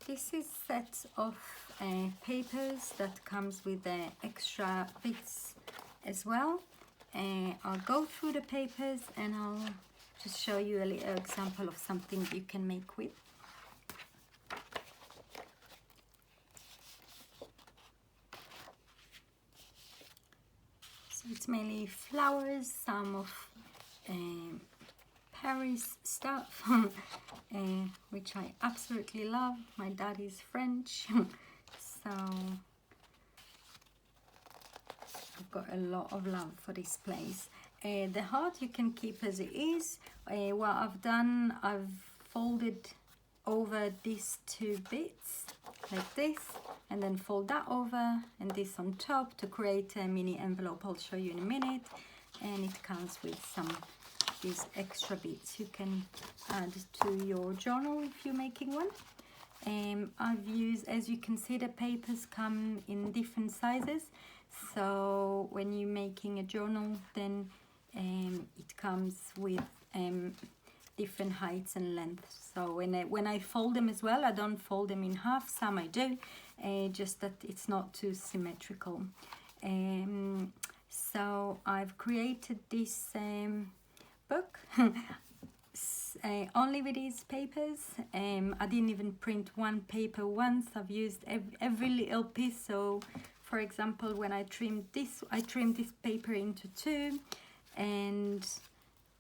This is set of papers that comes with extra bits as well. I'll go through the papers and I'll just show you a little example of something you can make with. So it's mainly flowers, some of Paris stuff, which I absolutely love. My dad is French, so I've got a lot of love for this place. The heart you can keep as it is. What I've done, I've folded over these two bits like this, and then fold that over and this on top to create a mini envelope. I'll show you in a minute. And it comes with some these extra bits you can add to your journal if you're making one. I've used, as you can see, the papers come in different sizes, so when you're making a journal, then it comes with different heights and lengths. So when I fold them as well, I don't fold them in half, some I do, just that it's not too symmetrical. So I've created this book only with these papers. I didn't even print one paper once. I've used every little piece. So for example, when I trimmed this paper into two, and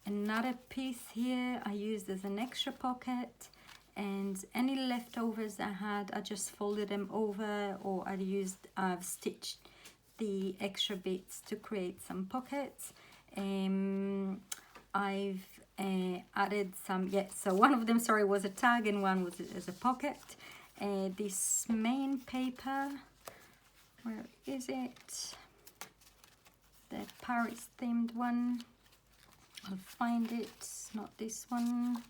another piece here I used as an extra pocket, and any leftovers I had, I just folded them over, or I've stitched the extra bits to create some pockets. I've added some, so one of them, sorry, was a tag and one was as a pocket. This main paper, where is it? The Paris themed one. I'll find it, not this one.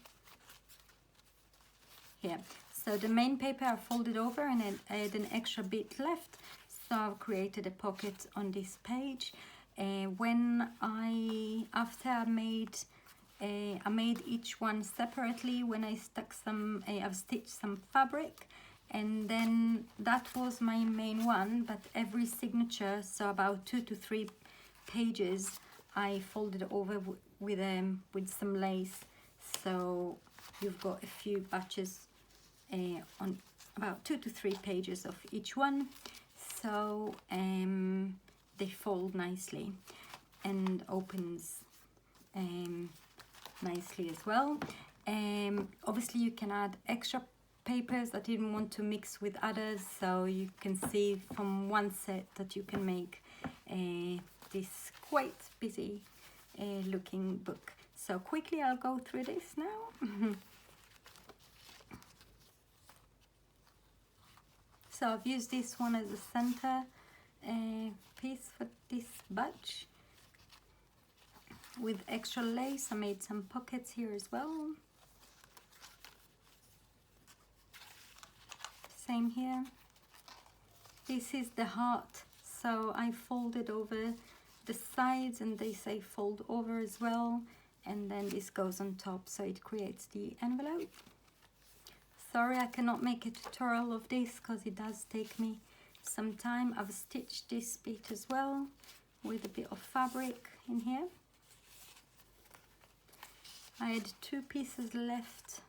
Here. So the main paper I folded over and I had an extra bit left, so I've created a pocket on this page. After I made each one separately. When I stuck some, I've stitched some fabric, and then that was my main one. But every signature, so about 2 to 3 pages, I folded over with some lace. So you've got a few batches on about 2 to 3 pages of each one. So they fold nicely and opens nicely as well. Obviously you can add extra papers that you didn't want to mix with others, so you can see from one set that you can make this quite busy looking book. So quickly I'll go through this now. So I've used this one as a center piece for this batch with extra lace. I made some pockets here as well. Same here. This is the heart, so I folded over the sides, and they say fold over as well, and then this goes on top, so it creates the envelope. Sorry I cannot make a tutorial of this because it does take me some time. I've stitched this bit as well with a bit of fabric in here. I had 2 pieces left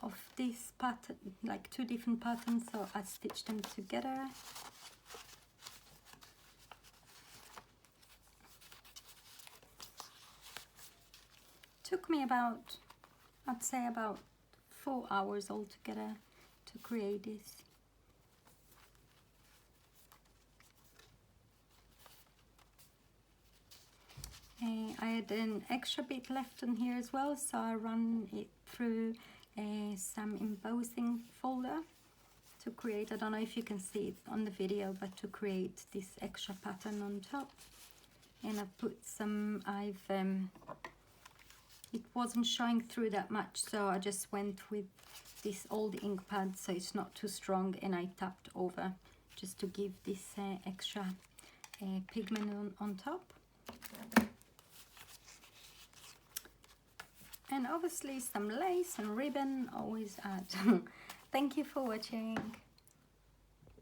of this pattern, like 2 different patterns, so I stitched them together. Took me about, I'd say about 4 hours altogether to create this. I had an extra bit left on here as well, so I run it through some embossing folder to create, I don't know if you can see it on the video, but to create this extra pattern on top. And I put some, it wasn't showing through that much, so I just went with this old ink pad, so it's not too strong, and I tapped over just to give this extra pigment on top. And obviously some lace and ribbon always add. Thank you for watching.